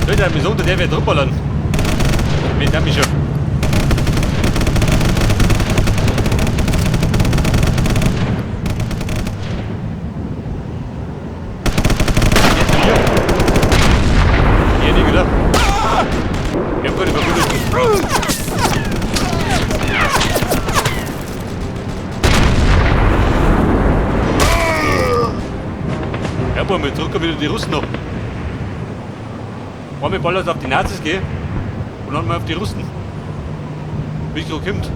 Leute, wir unter der wird rumballern. Mit dem ich schon. Hier nicht wieder. Wir haben keine Verbündeten. Ja, boah, wir drücken wieder die Russen noch. Einmal ballert auf die Nazis gehen und dann mal auf die Russen. Wie es so kommt.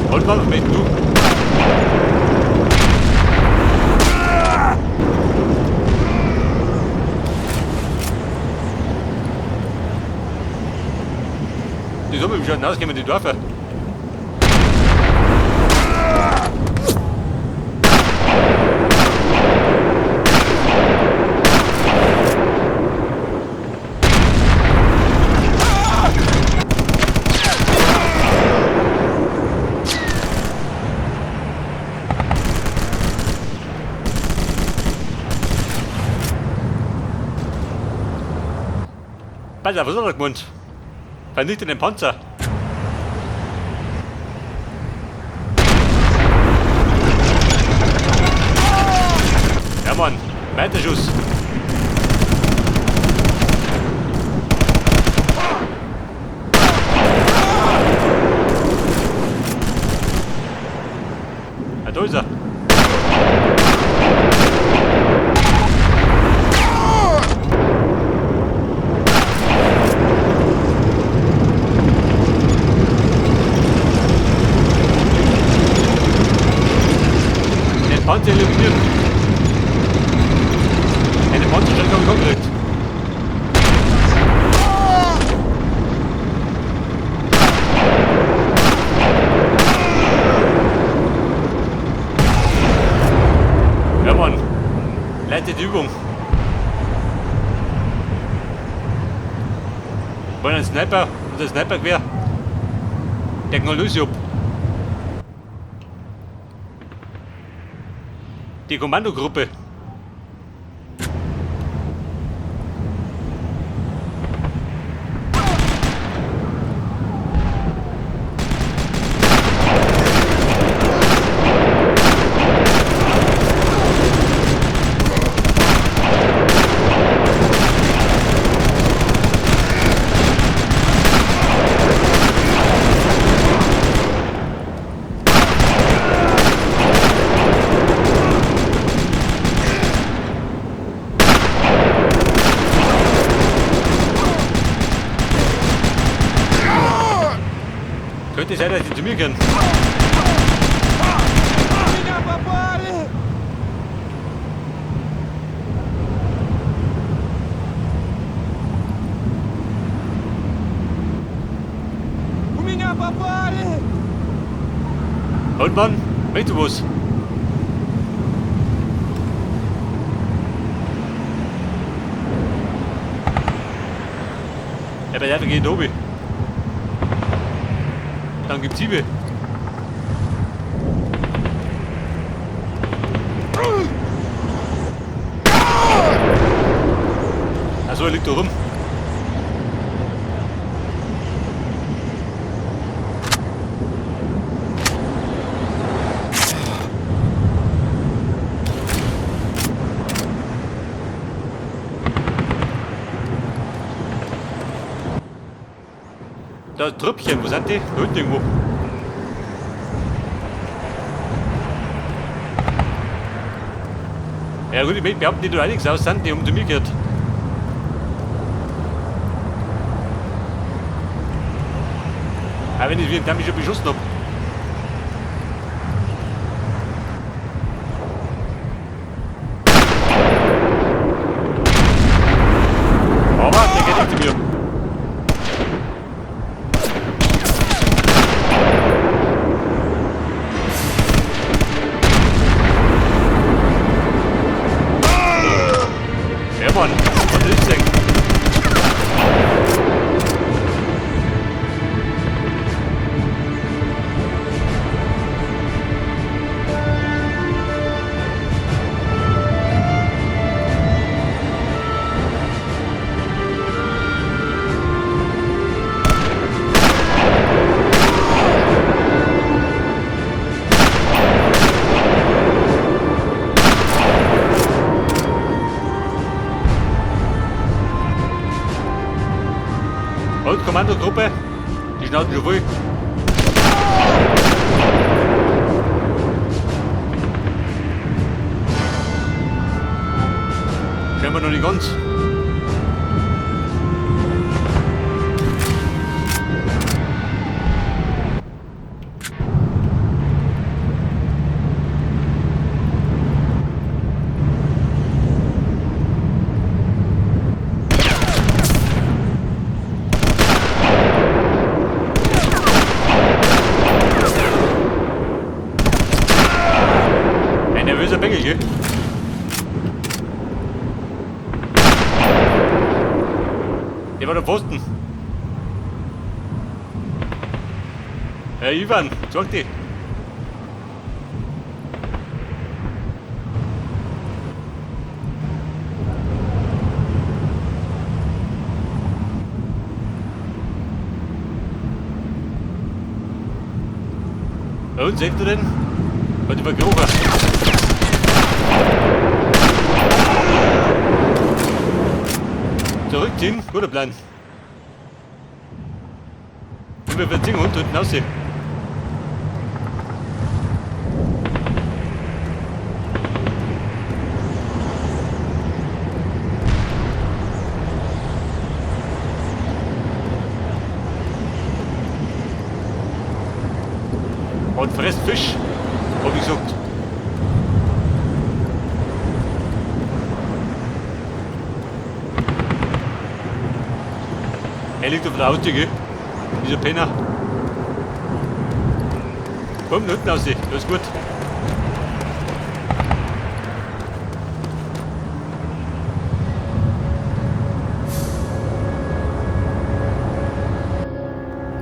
Und was mit du? Die Summe, wie schaut denn aus? Gehen wir in die Dörfer? Alter, was hat er gemeint? Vernichte den Panzer. Ja, Mann. Weiter Schuss. Ja, da ist er. Panzer eliminiert. Eine Panzerstelle habe ich gekriegt. Ja, Mann. Leitet die Übung. Wollen ein Sniper oder ein Snipergewehr? Der kann lösen ab. Die Kommandogruppe. Könnte sein, dass die zu mir gehen. Und Mann, weißt du was? Ja, bei der geht oben. Dann gibt's Hiebe. Achso, er liegt da rum. Da Trüppchen, wo sind die? Da unten irgendwo. Ja gut, ich behaupte, die da einiges aus sind, die haben zu mir gehört. Auch wenn ich wie ein schon beschossen habe. Aber der geht nicht zu mir. Kommandogruppe. Die schnauzen schon voll. Schauen wir noch nicht ganz. Ein nervöser Bengel, gell? Der war der Posten. Hey Ivan, sag die. Und seht ihr den? Hat überkrochen. Zurückziehen, guter Plan. Und wir verziehen und unten raus. Und fresst Fisch, hab ich gesagt. Er liegt auf der Auto, gell? Dieser Penner. Komm, unten raus, alles gut.